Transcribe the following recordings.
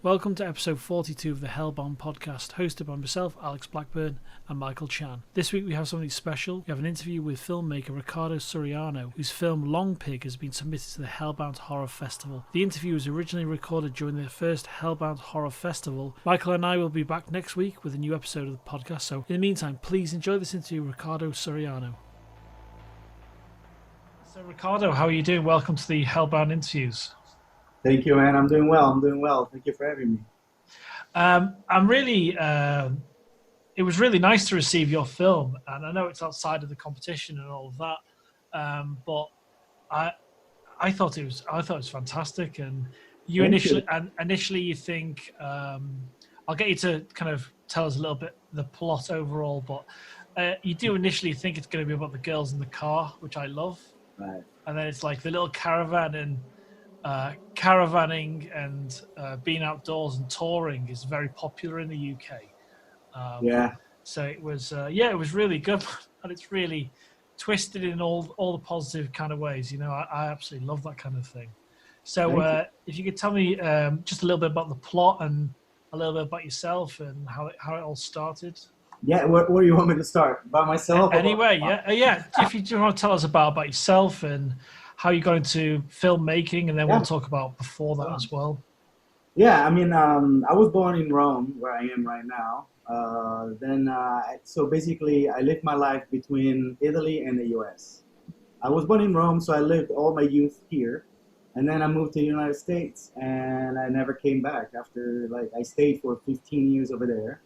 Welcome to episode 42 of the Hellbound Podcast, hosted by myself, Alex Blackburn, and Michael Chan. This week we have something special. We have an interview with filmmaker Riccardo Suriano, whose film Long Pig has been submitted to the Hellbound Horror Festival. The interview was originally recorded during the first Hellbound Horror Festival. Michael and I will be back next week with a new episode of the podcast, so in the meantime, please enjoy this interview with Riccardo Suriano. So Riccardo, how are you doing? Welcome to the Hellbound interviews. Thank you, man. I'm doing well. Thank you for having me. I'm really. It was really nice to receive your film, and I know it's outside of the competition and all of that, but I thought it was fantastic. And you initially you think I'll get you to kind of tell us a little bit the plot overall, but you do initially think it's going to be about the girls in the car, which I love, Right. And then it's like the little caravan and. Caravanning and being outdoors and touring is very popular in the UK. Yeah. So it was really good, and it's really twisted in all the positive kind of ways. You know, I absolutely love that kind of thing. So if you could tell me just a little bit about the plot and a little bit about yourself and how it all started. Yeah. Where do you want me to start? By myself? Anyway, yeah. If you do want to tell us about yourself and how you got into filmmaking, and then we'll talk about before that as well. Yeah, I mean, I was born in Rome, where I am right now. So basically, I lived my life between Italy and the US. I was born in Rome, so I lived all my youth here. And then I moved to the United States, and I never came back. After, I stayed for 15 years over there.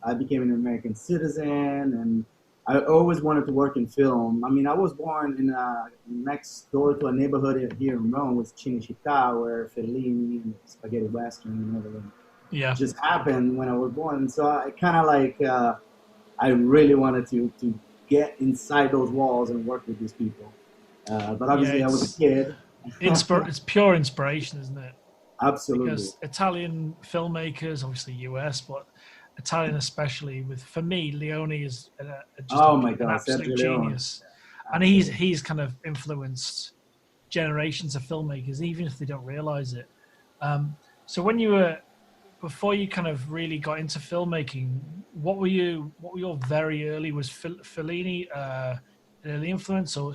I became an American citizen, and I always wanted to work in film. I mean, I was born in next door to a neighborhood here in Rome with Cinecittà, where Fellini and Spaghetti Western and everything just happened when I was born. And so I kind of I really wanted to get inside those walls and work with these people. But obviously I was a kid. It's pure inspiration, isn't it? Absolutely. Because Italian filmmakers, obviously US, but Italian especially, for me, Leone is just an absolute genius. And he's kind of influenced generations of filmmakers, even if they don't realize it. So before you kind of really got into filmmaking, what were your very early, was Fellini an early influence, or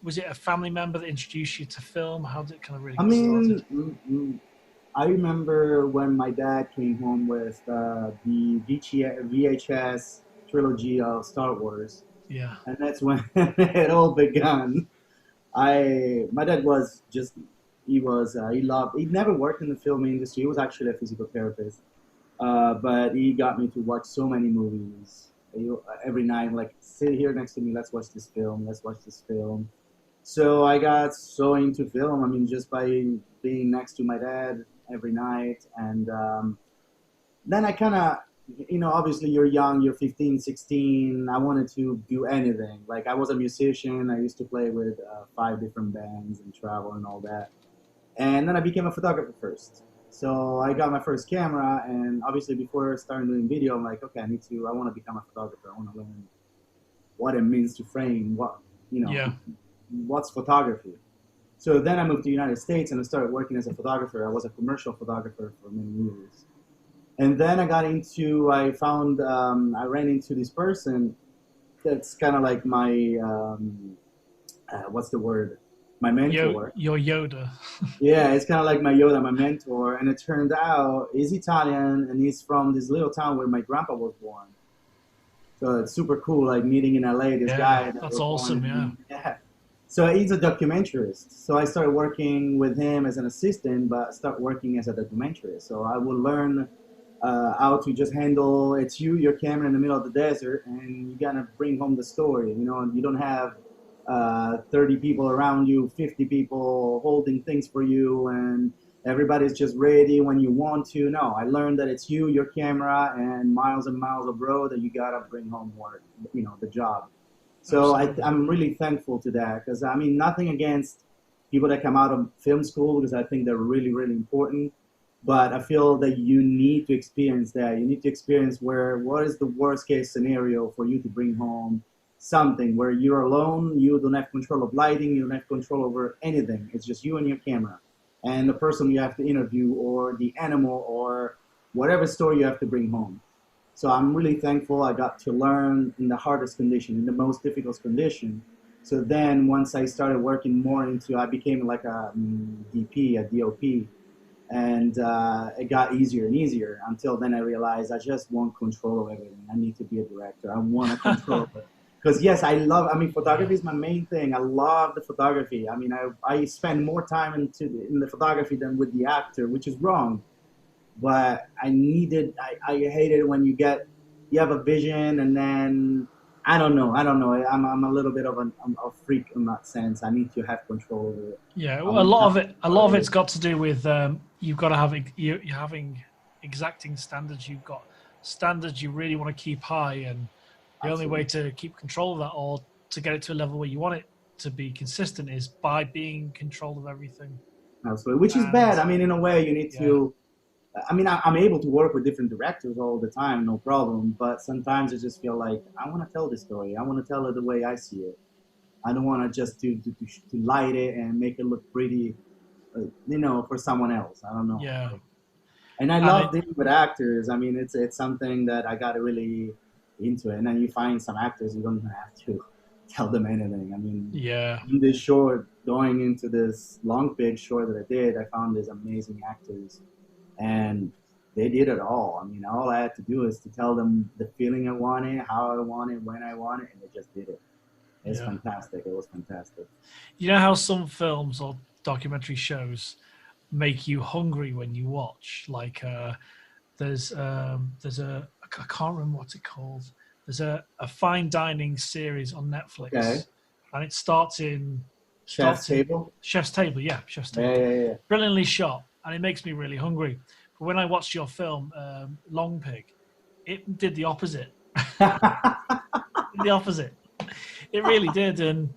was it a family member that introduced you to film? How did it kind of really get started? I remember when my dad came home with the VHS trilogy of Star Wars. Yeah. And that's when it all began. My dad he never worked in the film industry. He was actually a physical therapist. But he got me to watch so many movies. Every night, sit here next to me, let's watch this film. So I got so into film, I mean, just by being next to my dad every night. And then I kind of, obviously you're young, you're 15, 16. I wanted to do anything. I was a musician. I used to play with 5 different bands and travel and all that. And then I became a photographer first. So I got my first camera, and obviously before starting doing video, I'm like, okay, I want to become a photographer. I want to learn what it means to frame, what's photography. So then I moved to the United States and I started working as a photographer. I was a commercial photographer for many years. And then I ran into this person that's kind of like my, my mentor. Your Yoda. Yeah, it's kind of like my Yoda, my mentor. And it turned out he's Italian and he's from this little town where my grandpa was born. So it's super cool, meeting in LA, this guy. That's awesome, Yeah. So he's a documentarist. So I started working with him as an assistant, but start working as a documentarist. So I would learn how to just handle, it's your camera in the middle of the desert, and you gotta bring home the story. You don't have 30 people around you, 50 people holding things for you, and everybody's just ready when you want to. No, I learned that it's your camera, and miles of road that you gotta bring home work, the job. So I'm really thankful to that, because I mean, nothing against people that come out of film school, because I think they're really, really important. But I feel that you need to experience that. You need to experience what is the worst case scenario for you to bring home something where you're alone, you don't have control of lighting, you don't have control over anything. It's just you and your camera. and the person you have to interview, or the animal, or whatever story you have to bring home. So I'm really thankful I got to learn in the hardest condition, in the most difficult condition. So then once I started working more into, I became like a DP, a DOP, and it got easier and easier until then I realized I just want control of everything. I need to be a director. I want to control it. Because yes, photography is my main thing. I love the photography. I mean, I spend more time in the photography than with the actor, which is wrong. But I hate it when you have a vision and then, I don't know. I'm a little bit of a freak in that sense. I need to have control over it. Yeah, well, a lot of it's got to do with you've got to have you're having exacting standards. You've got standards you really want to keep high, and the only way to keep control of that, or to get it to a level where you want it to be consistent, is by being in control of everything. Absolutely, which is bad. I mean, in a way, you need to. I mean, I'm able to work with different directors all the time, no problem. But sometimes I just feel like I want to tell this story. I want to tell it the way I see it. I don't want to just to light it and make it look pretty, for someone else. I don't know. Yeah. And I love dealing with actors. I mean, it's something that I got really into it. And then you find some actors you don't even have to tell them anything. I mean, in this short, going into this long big short that I did, I found these amazing actors. And they did it all. I mean, all I had to do is to tell them the feeling I wanted, how I wanted, when I wanted, and they just did it. It's fantastic. It was fantastic. You know how some films or documentary shows make you hungry when you watch? Like there's a, I can't remember what it's called. There's a fine dining series on Netflix, and it starts in Chef's Table. Chef's Table, yeah, Chef's Table. Yeah. Brilliantly shot. And it makes me really hungry. But when I watched your film, Long Pig, it did the opposite. The opposite. It really did. And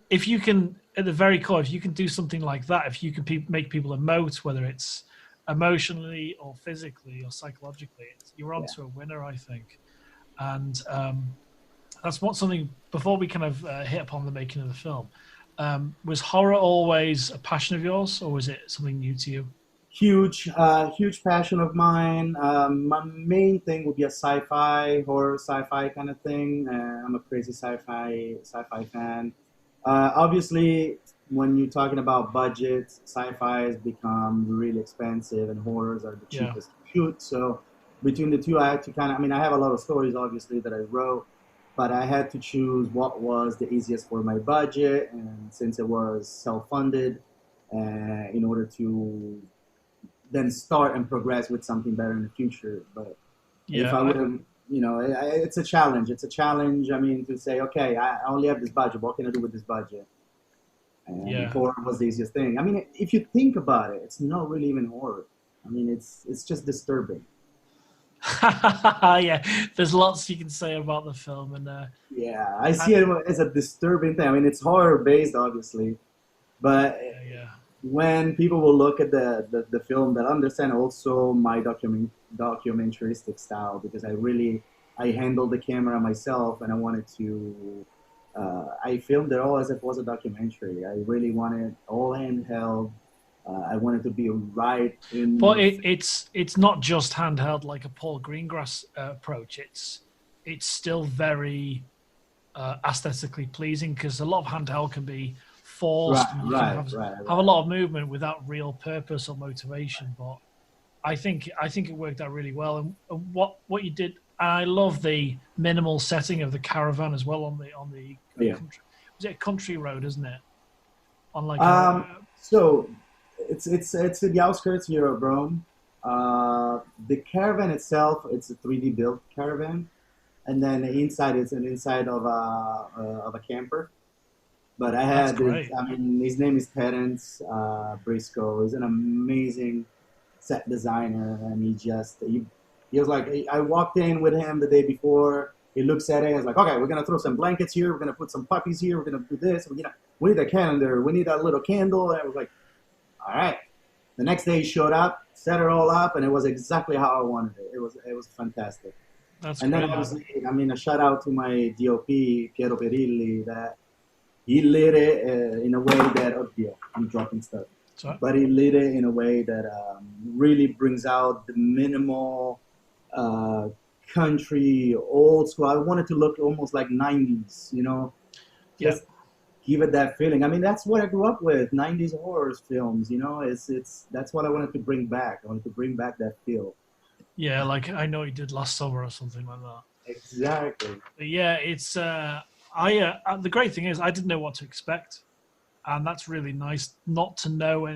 if you can, at the very core, if you can do something like that, if you can make people emote, whether it's emotionally or physically or psychologically, you're onto a winner, I think. And that's something, before we kind of hit upon the making of the film, was horror always a passion of yours, or was it something new to you? Huge passion of mine. My main thing would be a horror sci-fi kind of thing. I'm a crazy sci-fi fan. Obviously, when you're talking about budgets, sci-fi has become really expensive, and horrors are the cheapest to shoot. So between the two, I had to I have a lot of stories, obviously, that I wrote. But I had to choose what was the easiest for my budget, and since it was self-funded, in order to then start and progress with something better in the future. But if I would have, it's a challenge. It's a challenge. I mean, to say, okay, I only have this budget. What can I do with this budget? And horror was the easiest thing. I mean, if you think about it, it's not really even horror. I mean, it's just disturbing. Yeah, there's lots you can say about the film, and I see it as a disturbing thing. I mean, it's horror based, obviously, but when people will look at the film, they'll understand also my documentaristic style, because I handled the camera myself, and I wanted to I filmed it all as if it was a documentary. I really wanted all handheld. I wanted to be right in. But it's not just handheld like a Paul Greengrass approach. It's still very aesthetically pleasing, because a lot of handheld can be forced. Have a lot of movement without real purpose or motivation. But I think it worked out really well. And what you did, and I love the minimal setting of the caravan as well on the country. Was it a country road, isn't it? On like so. It's in the outskirts here of Rome. The caravan itself, it's a 3D built caravan, and then the inside is an inside of a camper. But I had his name is Terence Briscoe. He's an amazing set designer, and he was like, I walked in with him the day before. He looks at it, he's like, okay, we're gonna throw some blankets here, we're gonna put some puppies here, we're gonna do this, we need a calendar, we need that little candle. And I was like, all right. The next day he showed up, set it all up, and it was exactly how I wanted it. It was fantastic. That's and great. Then obviously, I mean, a shout out to my DOP, Piero Perilli, that he lit it in a way that, I'm dropping stuff. but he lit it in a way that really brings out the minimal country, old school. I wanted to look almost like 90s, you know, just give it that feeling. I mean, that's what I grew up with, 90s horror films, you know, that's what I wanted to bring back. I wanted to bring back that feel. Yeah, like I know he did last summer or something like that. Exactly. But yeah, it's the great thing is I didn't know what to expect, and that's really nice not to know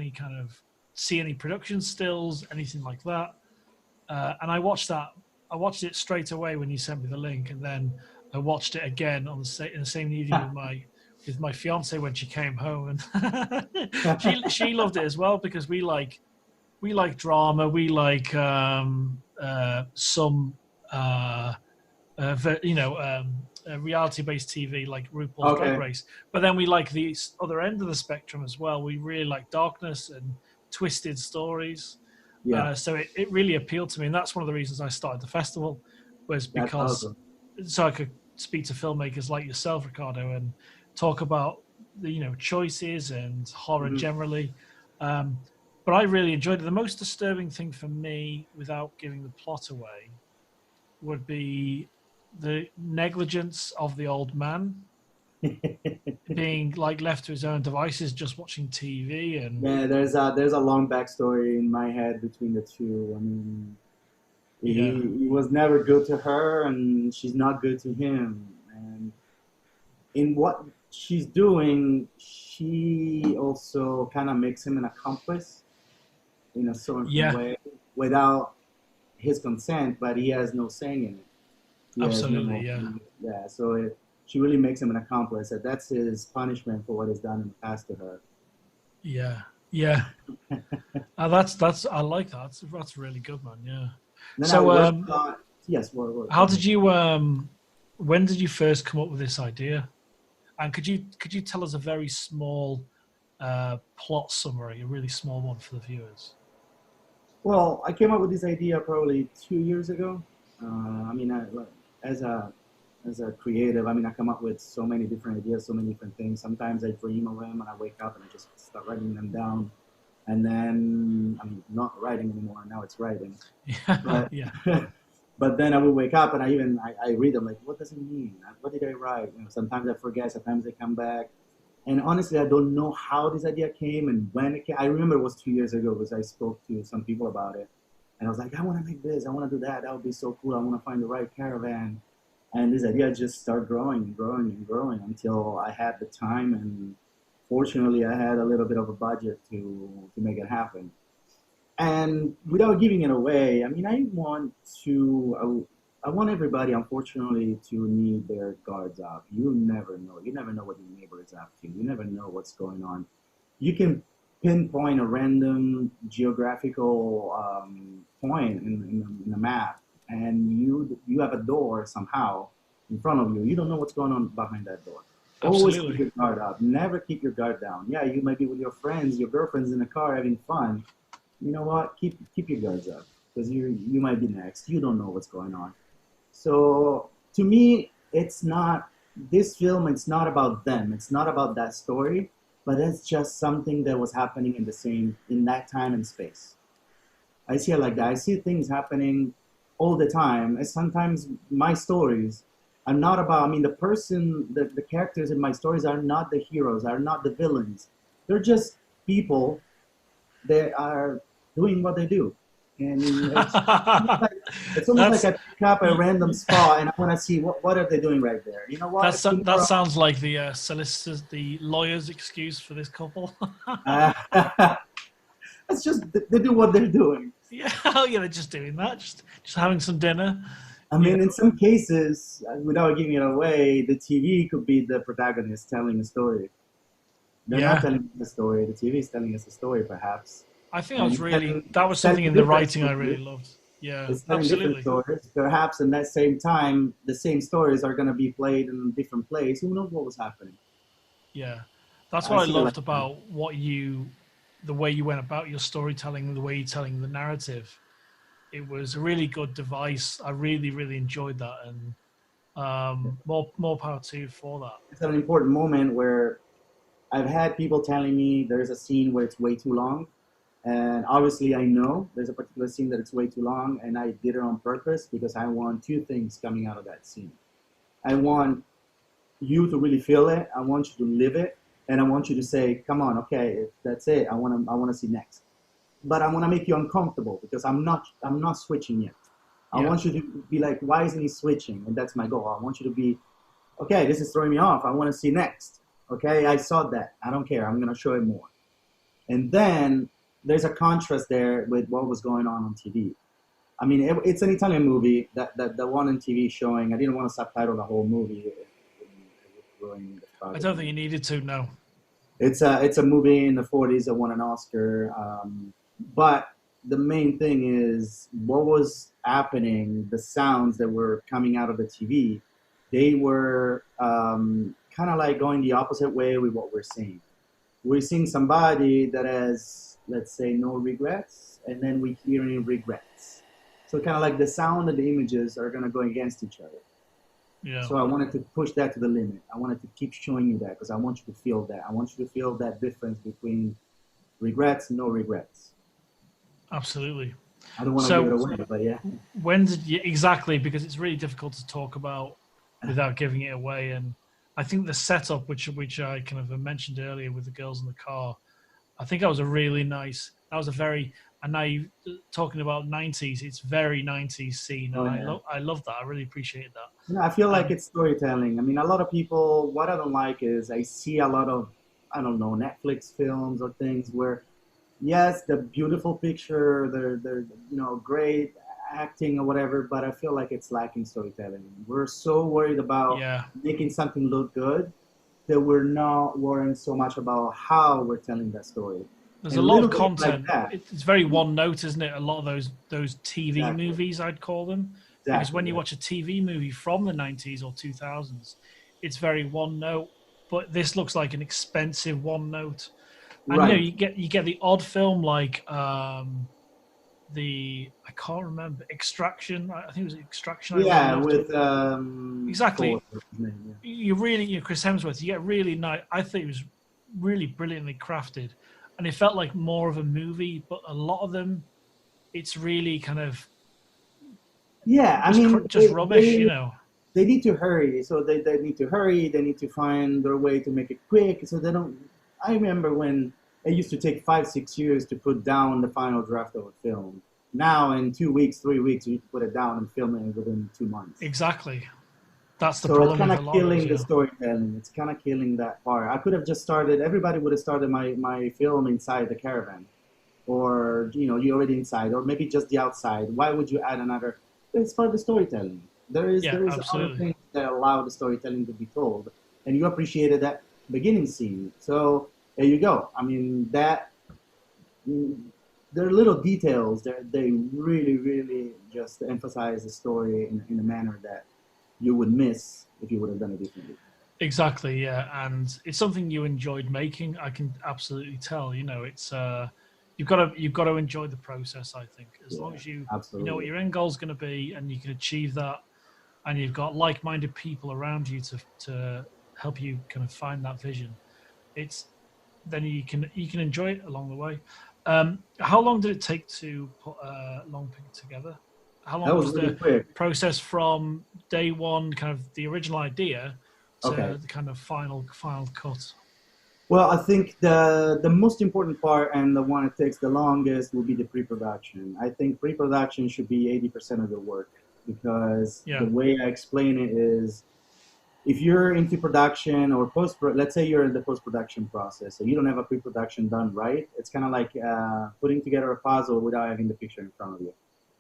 see any production stills, anything like that. And I watched it straight away when you sent me the link, and then I watched it again in the same evening with my fiance when she came home, and she loved it as well, because we like drama, we like some reality-based TV like RuPaul's Drag Race, but then we like the other end of the spectrum as well. We really like darkness and twisted stories. So it really appealed to me, and that's one of the reasons I started the festival, was because so I could speak to filmmakers like yourself, Riccardo, and talk about the choices and horror generally. But I really enjoyed it. The most disturbing thing for me, without giving the plot away, would be the negligence of the old man being like left to his own devices, just watching TV. And there's a long backstory in my head between the two. I mean, he was never good to her, and she's not good to him. And in what she's doing, she also kind of makes him an accomplice in a certain way without his consent, but he has no saying in it. Absolutely, So she really makes him an accomplice. That's his punishment for what he's done in the past to her. Yeah. That's I like that. That's really good, man. Yeah. So, yes. How did you? When did you first come up with this idea? And could you tell us a very small plot summary, a really small one for the viewers? Well, I came up with this idea probably 2 years ago. I mean, as a creative, I mean, I come up with so many different ideas, so many different things. Sometimes I dream of them and I wake up and I just start writing them down. And then, I mean, not writing anymore. Now it's writing. But, but then I will wake up and I read them like, what does it mean? What did I write? Sometimes I forget, sometimes they come back. And honestly, I don't know how this idea came and when it came. I remember it was 2 years ago because I spoke to some people about it. And I was like, I want to make this. I want to do that. That would be so cool. I want to find the right caravan. And this idea just started growing and growing and growing until I had the time. And fortunately, I had a little bit of a budget to make it happen. And without giving it away, I mean, I want everybody, unfortunately, to need their guards up. You never know. You never know what your neighbor is up to. You never know what's going on. You can pinpoint a random geographical point in the map, and you have a door somehow in front of you. You don't know what's going on behind that door. Absolutely. Always keep your guard up. Never keep your guard down. Yeah, you might be with your friends, your girlfriends in the car having fun. You know what? Keep your guards up, because you might be next. You don't know what's going on. So to me, it's not this film. It's not about them. It's not about that story. But it's just something that was happening in that time and space. I see it like that. I see things happening all the time. And sometimes my stories are not about, I mean, the characters in my stories are not the heroes, are not the villains. They're just people that are doing what they do. And it's almost like I pick up a random spot and I want to see what are they doing right there. You know what? That sounds like the solicitors, the lawyer's excuse for this couple. It's just they do what they're doing. Yeah, they're just doing that, just having some dinner. I mean, in some cases, without giving it away, the TV could be the protagonist telling a story. They're not telling the story. The TV is telling us a story, perhaps. I think that was something in the writing I really loved. Yeah, it's absolutely. Different stories. Perhaps in that same time, the same stories are going to be played in a different place. Who knows what was happening? Yeah, that's what I loved about the way you went about your storytelling, the way you're telling the narrative. It was a really good device. I really, really enjoyed that, and more power to you for that. It's an important moment where I've had people telling me there's a scene where it's way too long. And obviously I know there's a particular scene that it's way too long, and I did it on purpose because I want two things coming out of that scene. I want you to really feel it. I want you to live it. And I want you to say, come on, okay, that's it. I want to see next. But I want to make you uncomfortable because I'm not switching yet. I want you to be like, why isn't he switching? And that's my goal. I want you to be, okay, this is throwing me off. I want to see next. Okay, I saw that. I don't care. I'm going to show it more. And then there's a contrast there with what was going on TV. I mean, it's an Italian movie. That the one on TV showing, I didn't want to subtitle the whole movie. I don't think you needed to, no. It's a movie in the 40s that won an Oscar. But the main thing is what was happening, the sounds that were coming out of the TV, they were kind of like going the opposite way with what we're seeing. We're seeing somebody that has, let's say, no regrets, and then we're hearing regrets. So kind of like the sound and the images are going to go against each other. Yeah. So I wanted to push that to the limit. I wanted to keep showing you that because I want you to feel that. I want you to feel that difference between regrets and no regrets. Absolutely. I don't want to give it away, but yeah. When did you, exactly, because it's really difficult to talk about without giving it away. And I think the setup, which I kind of mentioned earlier with the girls in the car, I think that was a really nice, that was a very, and now you talking about 90s, it's very 90s scene. And I love that. I really appreciate that. Yeah, I feel like it's storytelling. I mean, a lot of people, what I don't like is I see a lot of, I don't know, Netflix films or things where, yes, the beautiful picture, they're great acting or whatever, but I feel like it's lacking storytelling. We're so worried about making something look good that we're not worrying so much about how we're telling that story. There's a lot of content. Like it's very one note, isn't it? A lot of those TV movies, I'd call them. Because when you watch a TV movie from the 90s or 2000s, it's very one note. But this looks like an expensive one note. And you get the odd film like I can't remember, Extraction. I think it was Extraction. Yeah, with exactly. You really, Chris Hemsworth. You get really nice. I think it was really brilliantly crafted, and it felt like more of a movie. But a lot of them, it's really kind of just rubbish, They need to hurry, so they need to hurry. They need to find their way to make it quick, so they don't. I remember when it used to take 5-6 years to put down the final draft of a film. Now, in 2 weeks, 3 weeks, you can put it down and film it within 2 months. Exactly. That's the problem. So it's kind of killing the storytelling. It's kind of killing that part. I could have just started, everybody would have started my film inside the caravan. Or, you're already inside. Or maybe just the outside. Why would you add another? It's part of the storytelling. There is other things that allow the storytelling to be told. And you appreciated that beginning scene. So there you go. I mean, there are little details that they really, really just emphasize the story in a manner that you would miss if you would have done it differently. Exactly, yeah. And it's something you enjoyed making. I can absolutely tell. It's you've got to enjoy the process. I think as long as you know what your end goal is going to be and you can achieve that, and you've got like-minded people around you to help you kind of find that vision, then you can enjoy it along the way. How long did it take to put Long Pig together? How long was the process from day one, kind of the original idea, to the kind of final cut? Well, I think the most important part and the one that takes the longest will be the pre-production. I think pre-production should be 80% of the work because the way I explain it is, if you're into production or let's say you're in the post-production process, so you don't have a pre-production done right, it's kind of like putting together a puzzle without having the picture in front of you.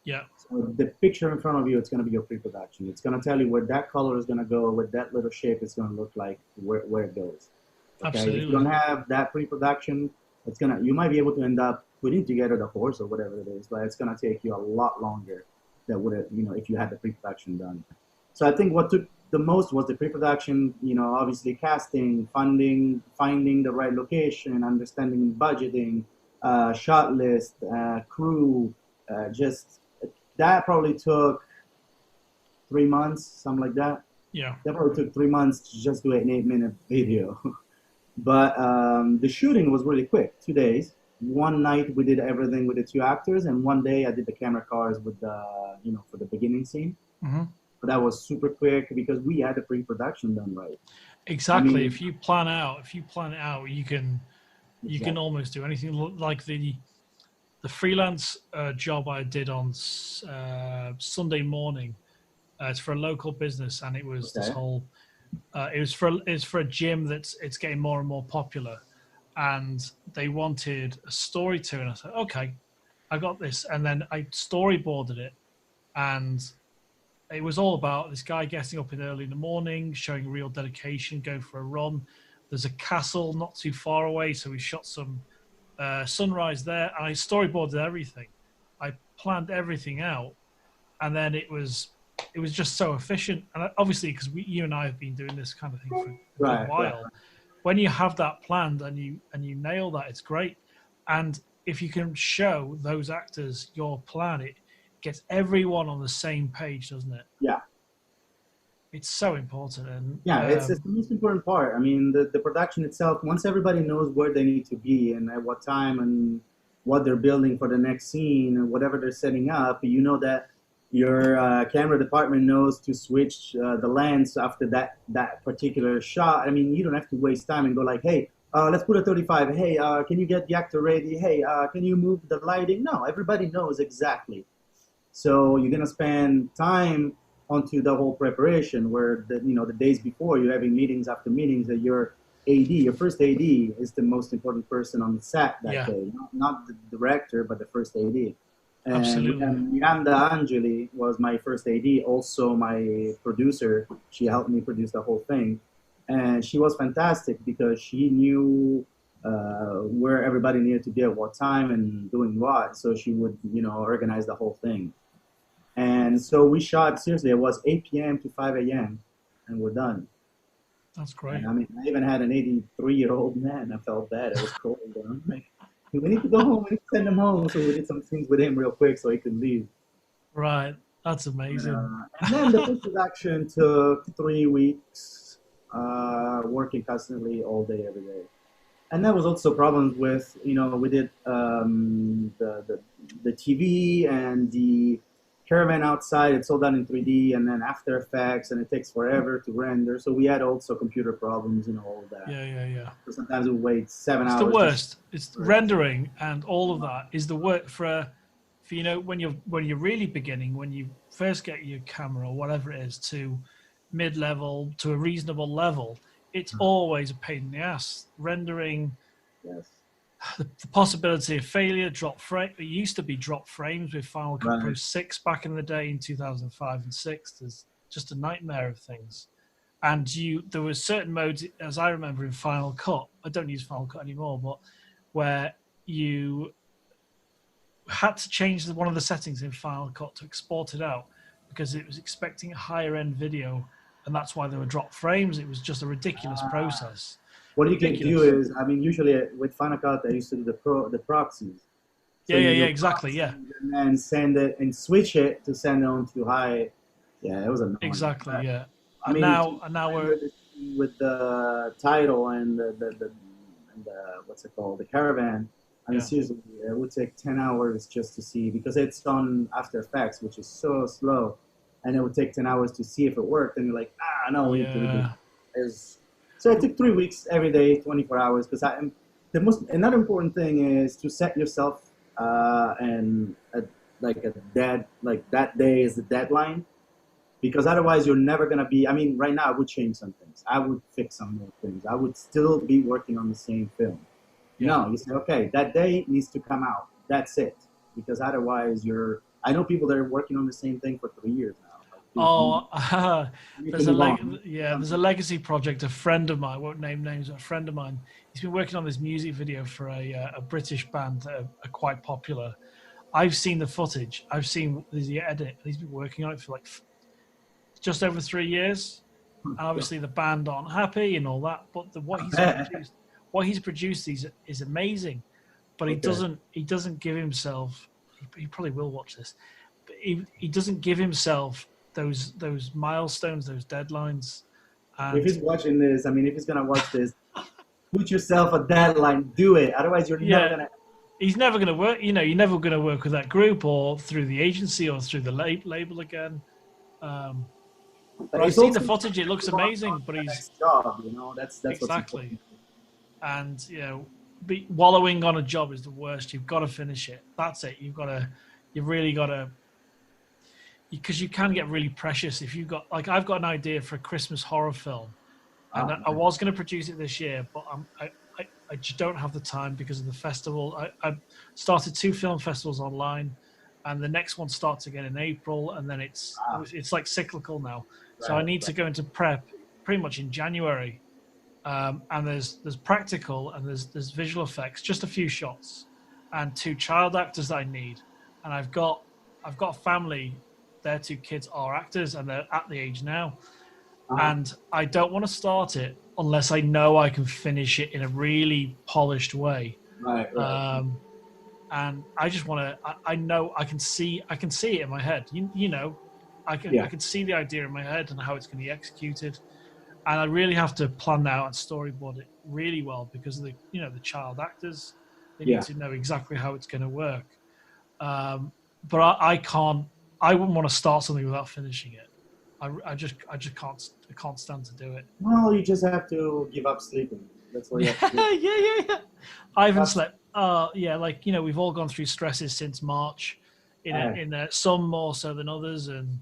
Yeah. So the picture in front of you, it's going to be your pre-production. It's going to tell you where that color is going to go, what that little shape is going to look like, where it goes. Okay? Absolutely. If you don't have that pre-production, you might be able to end up putting together the horse or whatever it is, but it's going to take you a lot longer than would have, if you had the pre-production done. So I think what took the most was the pre-production, obviously casting, funding, finding the right location, understanding budgeting, shot list, crew, that probably took 3 months, something like that. Yeah. That probably took 3 months to just do an 8-minute video. But the shooting was really quick, 2 days. One night we did everything with the two actors, and one day I did the camera cars with for the beginning scene. Mm-hmm. But that was super quick because we had the pre-production done right. Exactly. I mean, if you plan it out, you can almost do anything. Like the freelance job I did on Sunday morning. It's for a local business, and it was this whole. It's for a gym it's getting more and more popular, and they wanted a story to, and I said, okay, I got this, and then I storyboarded it, and it was all about this guy getting up early in the morning, showing real dedication, going for a run. There's a castle not too far away, so we shot some sunrise there, and I storyboarded everything. I planned everything out, and then it was just so efficient. And obviously, because you and I have been doing this kind of thing for a while, right. When you have that planned and you nail that, it's great. And if you can show those actors your plan, it gets everyone on the same page, doesn't it? Yeah. It's so important. And it's the most important part. I mean, the production itself, once everybody knows where they need to be and at what time and what they're building for the next scene and whatever they're setting up, you know that your camera department knows to switch the lens after that particular shot. I mean, you don't have to waste time and go like, hey, let's put a 35. Hey, can you get the actor ready? Hey, can you move the lighting? No, everybody knows exactly. So you're gonna spend time onto the whole preparation, where the days before you're having meetings after meetings. That your AD, your first AD, is the most important person on the set that day. Not the director, but the first AD. And absolutely. Miranda Angeli was my first AD, also my producer. She helped me produce the whole thing, and she was fantastic because she knew where everybody needed to be at what time and doing what. So she would, organize the whole thing. And so we shot, seriously, it was 8 p.m. to 5 a.m. and we're done. That's great. And, I mean, I even had an 83-year-old man. I felt bad. It was cold. Like, we need to go home. We need to send him home. So we did some things with him real quick so he could leave. Right. That's amazing. And then the post-production took 3 weeks, working constantly all day, every day. And there was also problems with, we did the TV and the caravan outside. It's all done in 3D and then After Effects, and it takes forever to render. So we had also computer problems and all of that. Yeah. So sometimes we wait 7 hours. It's the worst. It's rendering and all of that is the work for when you're really beginning, when you first get your camera or whatever it is to mid-level to a reasonable level. It's always a pain in the ass. Rendering, yes. The possibility of failure, drop frame. It used to be drop frames with Final Cut Pro 6 back in the day in 2005 and 6. There's just a nightmare of things. And there were certain modes, as I remember in Final Cut, I don't use Final Cut anymore, but where you had to change one of the settings in Final Cut to export it out because it was expecting a higher end video. And that's why there were drop frames. It was just a ridiculous process. What you can do is, I mean, usually with Final Cut, I used to do the proxies. So exactly, And then send it and switch it to send it on to high. Yeah, it was annoying. Exactly, yeah. I mean, now we're with the title and the what's it called, the caravan. I mean, seriously, it would take 10 hours just to see, because it's on After Effects, which is so slow. And it would take 10 hours to see if it worked. And you're like, no, we need to do this. So it took 3 weeks every day, 24 hours. Because another important thing is to set yourself that day is the deadline. Because otherwise you're never going to be, I mean, right now I would change some things. I would fix some more things. I would still be working on the same film. No, you say, okay, that day needs to come out. That's it. Because otherwise I know people that are working on the same thing for 3 years now. There's a legacy project. A friend of mine, I won't name names, but a friend of mine, he's been working on this music video for a British band that are quite popular. I've seen the footage. I've seen the edit. And he's been working on it for like just over 3 years. And obviously the band aren't happy and all that, but what he's produced is amazing. But he doesn't give himself. He probably will watch this. But he doesn't give himself those milestones, those deadlines. And if he's watching this, I mean, if he's gonna watch this, put yourself a deadline. Do it. Otherwise, you're never gonna. He's never going to work. You know, you're never going to work with that group or through the agency or through the label again. But I've seen the footage; it looks amazing. But he's job, you know, that's exactly. And you know, wallowing on a job is the worst. You've got to finish it. That's it. You've really got to, because you can get really precious if you've got, like, I've got an idea for a Christmas horror film, and I was going to produce it this year, but I just don't have the time because of the festival. I started 2 film festivals online, and the next one starts again in April, and then it's like cyclical now. Right, so I need to go into prep pretty much in January, and there's practical and there's visual effects, just a few shots, and 2 child actors that I need, and I've got a family. Their 2 kids are actors, and they're at the age now, and I don't want to start it unless I know I can finish it in a really polished way. Right. And I just want to. I know I can see it in my head. You know, I can see the idea in my head and how it's going to be executed, and I really have to plan that out and storyboard it really well because of the child actors. They need to know exactly how it's going to work. But I can't. I wouldn't want to start something without finishing it. I just can't stand to do it. Well, you just have to give up sleeping. That's what you have to do. Yeah. I haven't slept. Like, you know, we've all gone through stresses since March, in some more so than others, and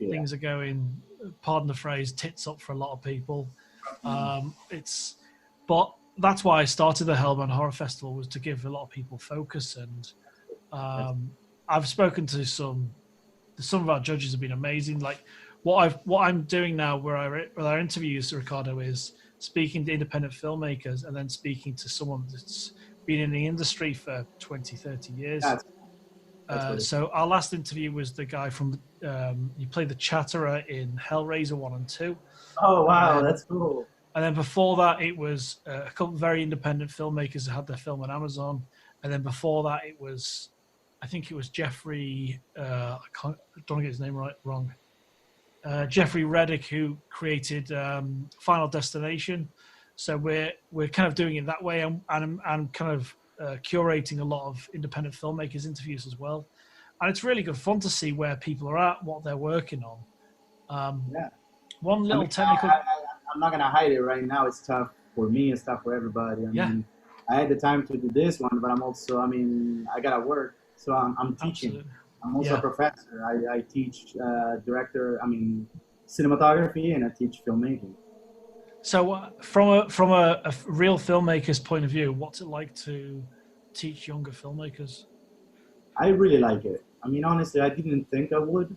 things are going, pardon the phrase, tits up for a lot of people. But that's why I started the Hellbound Horror Festival, was to give a lot of people focus. And I've spoken to some of our judges have been amazing. Like what I'm doing now, where our interviews, Riccardo, is speaking to independent filmmakers and then speaking to someone that's been in the industry for 20, 30 years. So our last interview was the guy from, he played the Chatterer in Hellraiser 1 and 2. Oh, wow, that's cool. And then before that, it was a couple of very independent filmmakers that had their film on Amazon. And then before that, I think it was Jeffrey, I don't want to get his name wrong. Jeffrey Reddick, who created Final Destination. So we're kind of doing it that way, and I'm kind of curating a lot of independent filmmakers' interviews as well. And it's really good fun to see where people are at, what they're working on. One little technical. I'm not gonna hide it right now. It's tough for me. It's tough for everybody. I mean, I had the time to do this one, but I'm also, I gotta work. So I'm teaching. Absolutely. I'm also a professor. I teach cinematography, and I teach filmmaking. So from a real filmmaker's point of view, what's it like to teach younger filmmakers? I really like it. I mean, honestly, I didn't think I would,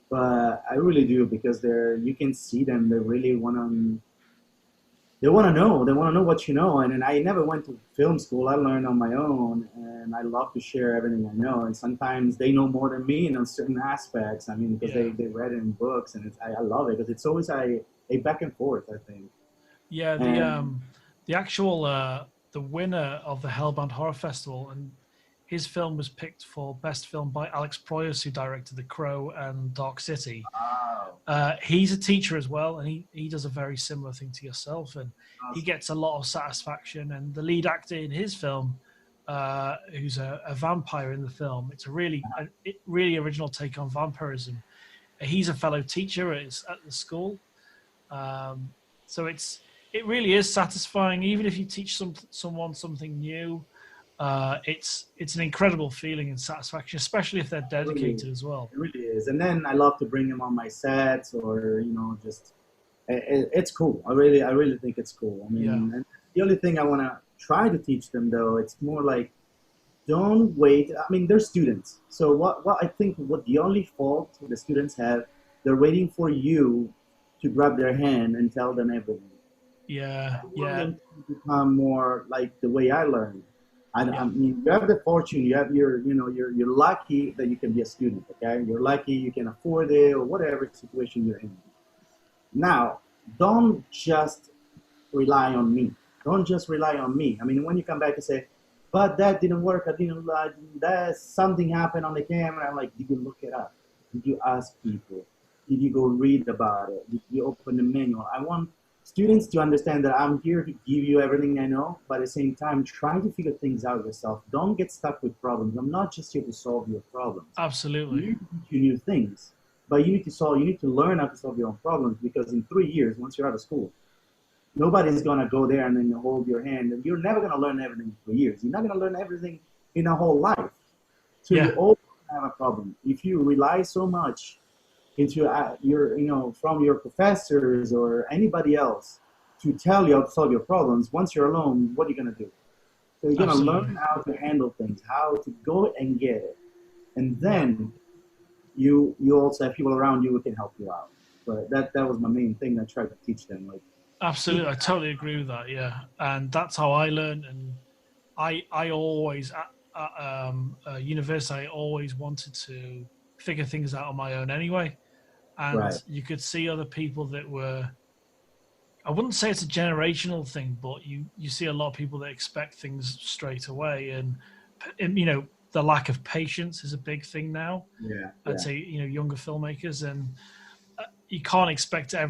but I really do, because you can see them. They really want to know. They want to know what you know. And I never went to film school. I learned on my own, and I love to share everything I know. And sometimes they know more than me in certain aspects. I mean, because they read it in books, and I love it because it's always a back and forth, I think. Yeah, the actual the winner of the Hellbound Horror Festival, and his film was picked for Best Film by Alex Proyas, who directed The Crow and Dark City. Wow. He's a teacher as well, and he does a very similar thing to yourself, and he gets a lot of satisfaction. And the lead actor in his film, who's a vampire in the film, it's a really original take on vampirism. He's a fellow teacher at the school. So it really is satisfying, even if you teach someone something new. It's an incredible feeling and satisfaction, especially if they're dedicated as well. It really is. And then I love to bring them on my sets, or just it's cool. I really think it's cool. I mean, and the only thing I want to try to teach them, though, it's more like, don't wait. I mean, they're students. So what I think what the only fault the students have, they're waiting for you to grab their hand and tell them everything. Yeah. To become more like the way I learned. I mean, you have the fortune. You're lucky that you can be a student. Okay, you're lucky you can afford it, or whatever situation you're in. Now, don't just rely on me. Don't just rely on me. I mean, when you come back and say, "But that didn't work. That something happened on the camera." I'm like, did you look it up? Did you ask people? Did you go read about it? Did you open the manual? I want students to understand that I'm here to give you everything I know, but at the same time, try to figure things out yourself. Don't get stuck with problems. I'm not just here to solve your problems. Absolutely. You need to teach you new things, but you need to learn how to solve your own problems, because in 3 years, once you're out of school, nobody's going to go there and then hold your hand. And you're never going to learn everything in 3 years. You're not going to learn everything in a whole life. So you always have a problem. If you rely so much into from your professors or anybody else to tell you how to solve your problems, once you're alone, what are you going to do? So you're going to learn how to handle things, how to go and get it. And then you also have people around you who can help you out. But that was my main thing I tried to teach them. Like, absolutely, I totally agree with that. Yeah, and that's how I learned. And I always at university, I always wanted to figure things out on my own anyway. And you could see other people that were, I wouldn't say it's a generational thing, but you see a lot of people that expect things straight away, and the lack of patience is a big thing now. I'd say younger filmmakers, and you can't expect that.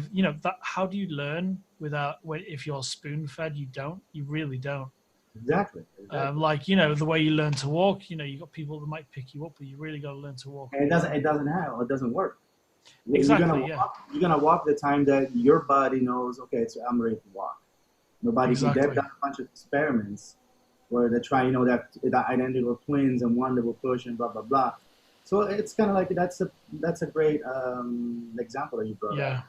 How do you learn if you're spoon fed? You really don't. Exactly. The way you learn to walk, you got people that might pick you up, but you really got to learn to walk. And it doesn't work. Exactly. You're gonna walk the time that your body knows. Okay, so I'm ready to walk. They've done a bunch of experiments where they try, that identical twins and one that will push and blah blah blah. So it's kind of like that's a great example that you brought up.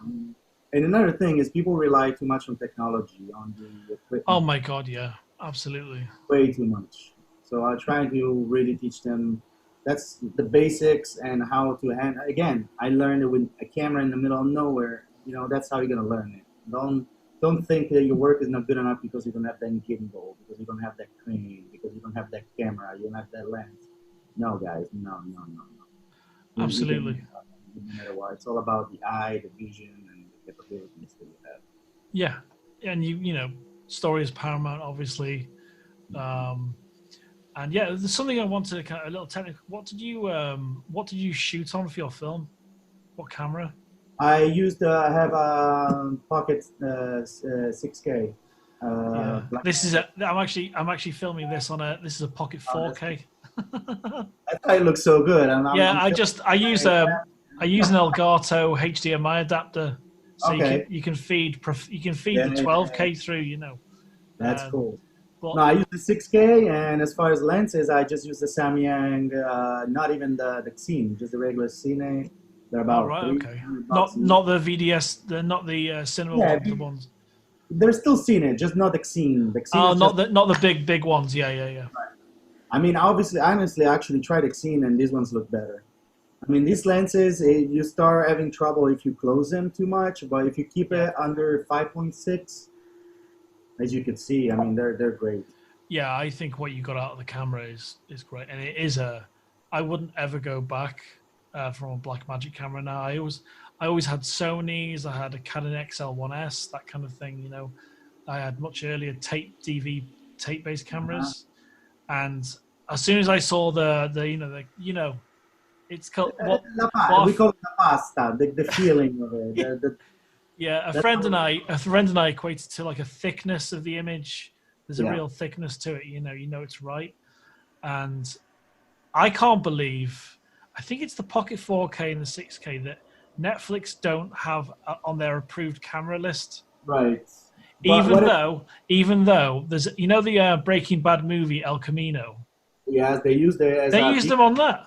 And another thing is people rely too much on technology, on the equipment. Oh my God, yeah, absolutely. Way too much. So I try to really teach them. That's the basics and how to handle. Again, I learned it with a camera in the middle of nowhere. That's how you're gonna learn it. Don't think that your work is not good enough because you don't have that gimbal, because you don't have that crane, because you don't have that camera, you don't have that lens. No, guys, no. Absolutely. No matter what, it's all about the eye, the vision, and the capabilities that you have. Yeah, and story is paramount, obviously. And yeah, there's something I wanted to a little technical. What did you shoot on for your film? What camera? I have a Pocket 6K. This is I'm actually filming this on this is a Pocket 4K. I thought it looked so good. I use an Elgato HDMI adapter, so you can feed the 12K through. That's cool. No, I use the 6K, and as far as lenses, I just use the Samyang, not even the Xene, just the regular Cine. They're about not the VDS, they're not the cinema ones. They're still Cine, just not the Xene. Not the big ones. Yeah. Right. I mean, honestly, I actually tried Xene, and these ones look better. I mean, these lenses, you start having trouble if you close them too much, but if you keep it under 5.6. As you can see, I mean, they're great. Yeah, I think what you got out of the camera is great, and it is I wouldn't ever go back from a Blackmagic camera now. I always had Sonys. I had a Canon XL1S, that kind of thing. I had much earlier tape-based cameras, and as soon as I saw it's called we call it the pasta, the feeling of it. Yeah, a friend and I equated to like a thickness of the image. There's a real thickness to it. It's right. And I can't believe, I think it's the Pocket 4K and the 6K that Netflix don't have on their approved camera list. Right. Even though there's, the Breaking Bad movie El Camino. Yes, they used them on that.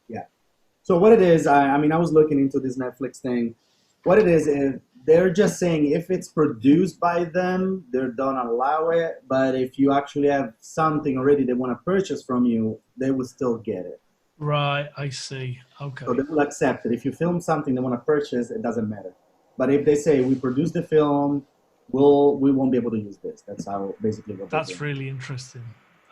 Yeah. So what it is, I was looking into this Netflix thing. What it is they're just saying if it's produced by them, they don't allow it. But if you actually have something already they want to purchase from you, they will still get it. Right, I see. Okay. So they will accept it. If you film something they want to purchase, it doesn't matter. But if they say we produce the film, we won't be able to use this. That's how basically what. That's really interesting.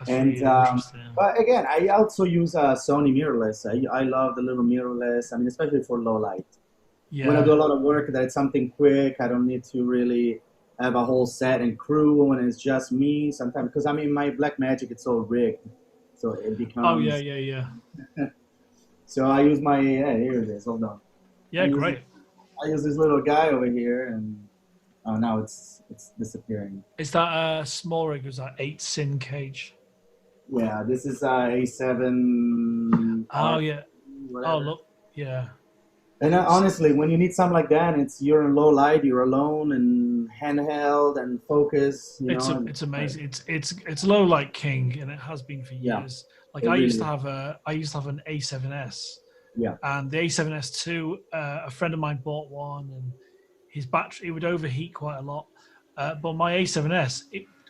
But again, I also use a Sony mirrorless. I love the little mirrorless. I mean, especially for low light. Yeah. When I do a lot of work that it's something quick, I don't need to really have a whole set and crew when it's just me sometimes. Because, my Blackmagic, it's all rigged. So it becomes... Oh, yeah. So I use here it is. Hold on. Yeah, great. I use this little guy over here, and Oh, now it's disappearing. Is that a small rig? Or is that 8 Sin Cage? Yeah, this is A7. Oh yeah. Whatever. Oh look, yeah. And honestly, when you need something like that, you're in low light, you're alone, and handheld and focus. It's amazing. It's low light king, and it has been for years. Like I used to have an A7S. Yeah. And the A7S II, a friend of mine bought one, and his battery would overheat quite a lot. But my A7S,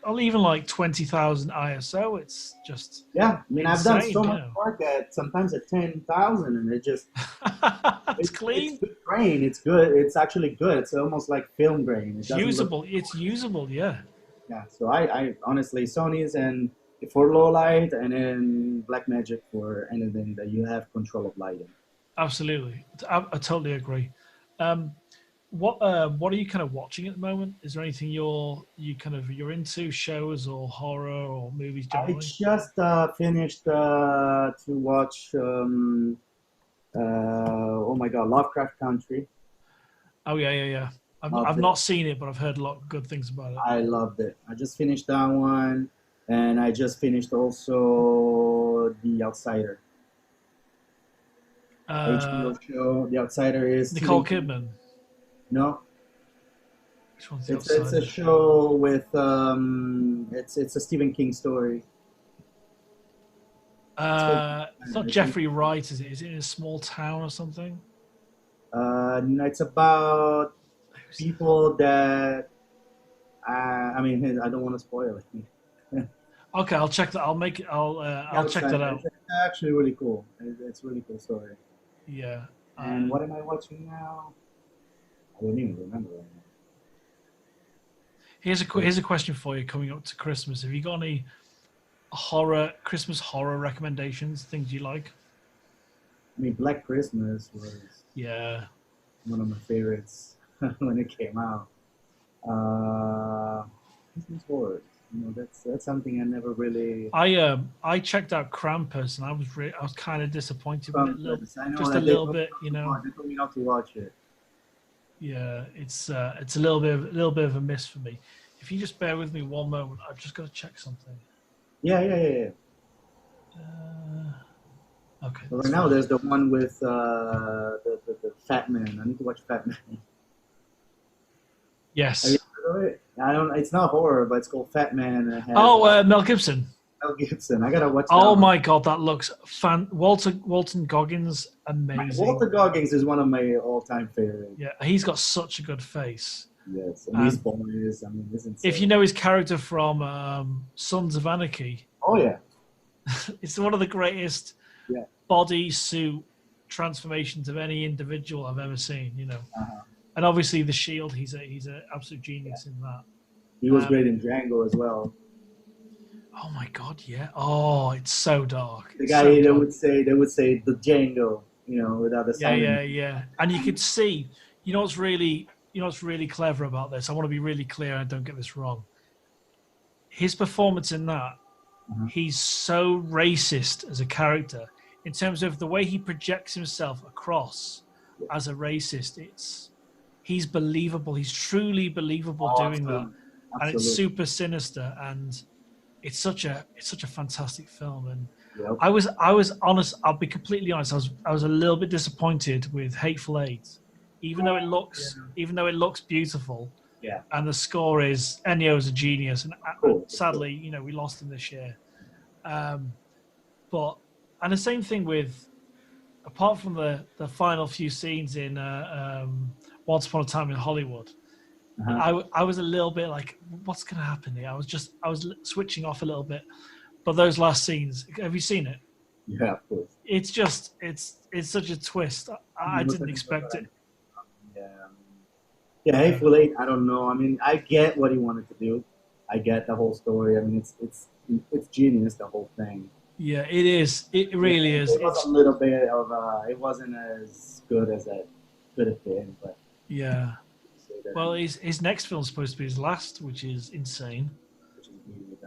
I'll even like 20,000 ISO. It's just I mean, insane, I've done so much work sometimes at 10,000, and it just it's clean. It's good grain. It's good. It's actually good. It's almost like film grain. It's usable. It's usable. Yeah. Yeah. So I honestly, Sony's and for low light, and then Blackmagic for anything that you have control of lighting. Absolutely, I totally agree. What are you kind of watching at the moment? Is there anything you're into, shows or horror or movies generally? I just finished to watch oh my god, Lovecraft Country. Oh yeah. I've not seen it, but I've heard a lot of good things about it. I loved it. I just finished that one, and I just finished also The Outsider. HBO show. The Outsider is Nicole Kidman. No. Which one's it's a show with it's a Stephen King story. It's not Jeffrey Wright, is it? Is it in a small town or something? It's about people that I mean, I don't want to spoil it. Okay, I'll check that. I'll check that out. It's actually really cool. It's a really cool story. Yeah. And what am I watching now? I don't even remember right now. Here's a question for you coming up to Christmas. Have you got any Christmas horror recommendations, things you like? I mean, Black Christmas was one of my favorites when it came out. Christmas horror, that's something I never really. I checked out Krampus, and I was kind of disappointed with it, just a little bit, They told me not to watch it. Yeah, it's a little bit of a miss for me. If you just bear with me one moment, I've just got to check something. Yeah. Okay. So right now, there's the one with the Fat Man. I need to watch Fat Man. Yes. Have you heard of it? It's not horror, but it's called Fat Man. Mel Gibson. Mel Gibson. I gotta watch that. Oh my god, that looks Walton Goggins, amazing. Walter Goggins is one of my all-time favorites. Yeah, he's got such a good face. Yes, and his boys. I mean, this is if you know his character from Sons of Anarchy. Oh yeah. It's one of the greatest bodysuit transformations of any individual I've ever seen. And obviously the Shield. He's an absolute genius in that. He was great in Django as well. Oh my god, yeah. Oh, it's so dark. The guy they would say the Django, without the sound. Yeah. And you could see, what's really clever about this. I want to be really clear. I don't get this wrong. His performance in that, he's so racist as a character in terms of the way he projects himself across as a racist. He's believable. He's truly believable doing that, and it's super sinister, and it's such a fantastic film. And I was honest. I'll be completely honest. I was a little bit disappointed with Hateful Eight, even though it looks beautiful. Yeah. And the score is Ennio's a genius, and sadly, we lost him this year. But the same thing with, apart from the final few scenes in Once Upon a Time in Hollywood, I was a little bit like, what's going to happen here? I was switching off a little bit, but those last scenes, have you seen it? Yeah, of course. It's just it's such a twist. I didn't expect it. Yeah, Hateful Eight. I don't know. I mean, I get what he wanted to do. I get the whole story. I mean, it's genius, the whole thing. Yeah, it is. It really is. It was a little bit of it wasn't as good as it could have been, but yeah. Well, his next film's supposed to be his last, which is insane.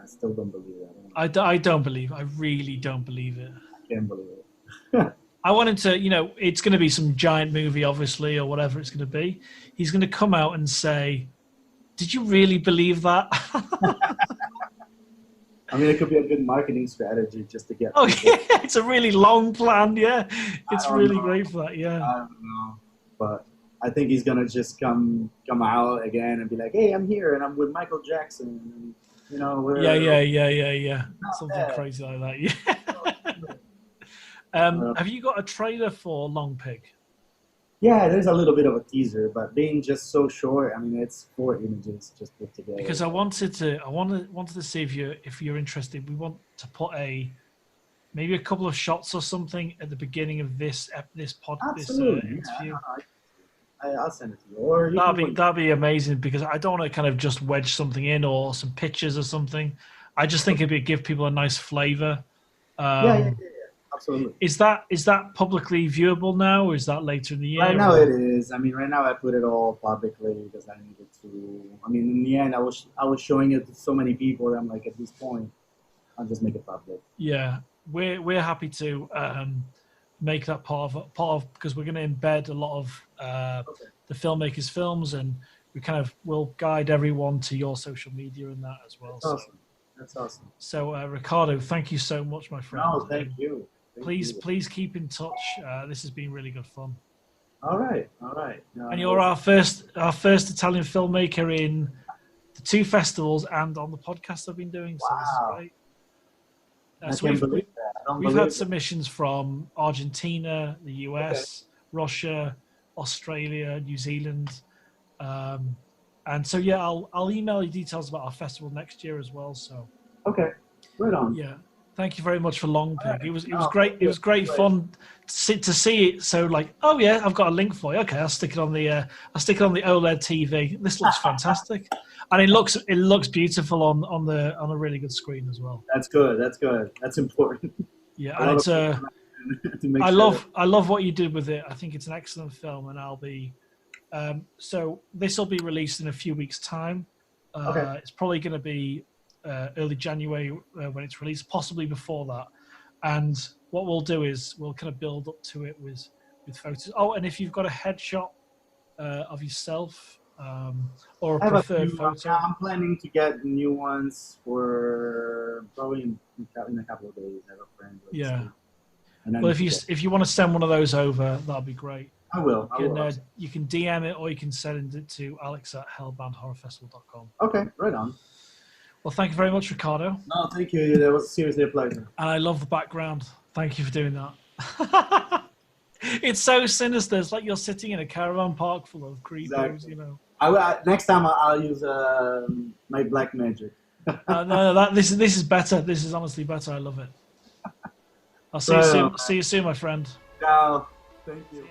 I still don't believe it. I don't believe. I really don't believe it. I can't believe it. I want him to, it's going to be some giant movie, obviously, or whatever it's going to be. He's going to come out and say, Did you really believe that? I mean, it could be a good marketing strategy just to get. Oh yeah, it's a really long plan. Yeah, it's really great for that. Yeah. I don't know, but I think he's gonna just come out again and be like, "Hey, I'm here and I'm with Michael Jackson." And, you know, yeah. Something crazy like that. Yeah. Have you got a trailer for Long Pig? Yeah, there's a little bit of a teaser, but being just so short, I mean, it's 4 images just put together. Because I wanted to see if you're interested. We want to put maybe a couple of shots or something at the beginning of this interview. Yeah, I'll send it to you. Or that'd be amazing, because I don't want to kind of just wedge something in or some pictures or something. I just think it'd give people a nice flavor. Yeah. Absolutely. Is that publicly viewable now, or is that later in the year? Right now it is. I mean, right now I put it all publicly because I needed to. I mean, in the end, I was showing it to so many people that I'm like, at this point, I'll just make it public. Yeah, we're happy to make that part of because we're going to embed a lot of the filmmakers' films, and we'll guide everyone to your social media and that as well. That's awesome. So Riccardo, thank you so much, my friend. No, thank you. Please keep in touch. This has been really good fun. All right. No, and you're our first Italian filmmaker in the 2 festivals and on the podcast I've been doing. So wow. This is great. So we've had submissions from Argentina, the US, Russia, Australia, New Zealand, and so yeah, I'll email you details about our festival next year as well. So okay, right on. Yeah. Thank you very much for Long Pig. Right. It was great. It was great fun to see it. So like, oh yeah, I've got a link for you. Okay, I'll stick it on the OLED TV. This looks fantastic, and it looks beautiful on a really good screen as well. That's good. That's important. Yeah, and it's I love what you did with it. I think it's an excellent film, and I'll be. So this will be released in a few weeks' time. Okay. It's probably going to be early January when it's released, possibly before that. And what we'll do is we'll kind of build up to it with photos. Oh, and if you've got a headshot of yourself or a preferred photo. I'm planning to get new ones for probably in a couple of days. I have a friend. Yeah. Well, if you want to send one of those over, that'll be great. I will. You can DM it, or you can send it to alex@hellboundhorrorfestival.com. Okay, right on. Well, thank you very much, Riccardo. No, thank you. That was seriously a pleasure. And I love the background. Thank you for doing that. It's so sinister. It's like you're sitting in a caravan park full of creepers, exactly. You know. Next time I'll use my black magic. No, this is better. This is honestly better. I love it. I'll see you soon. See you soon, my friend. Ciao. Thank you.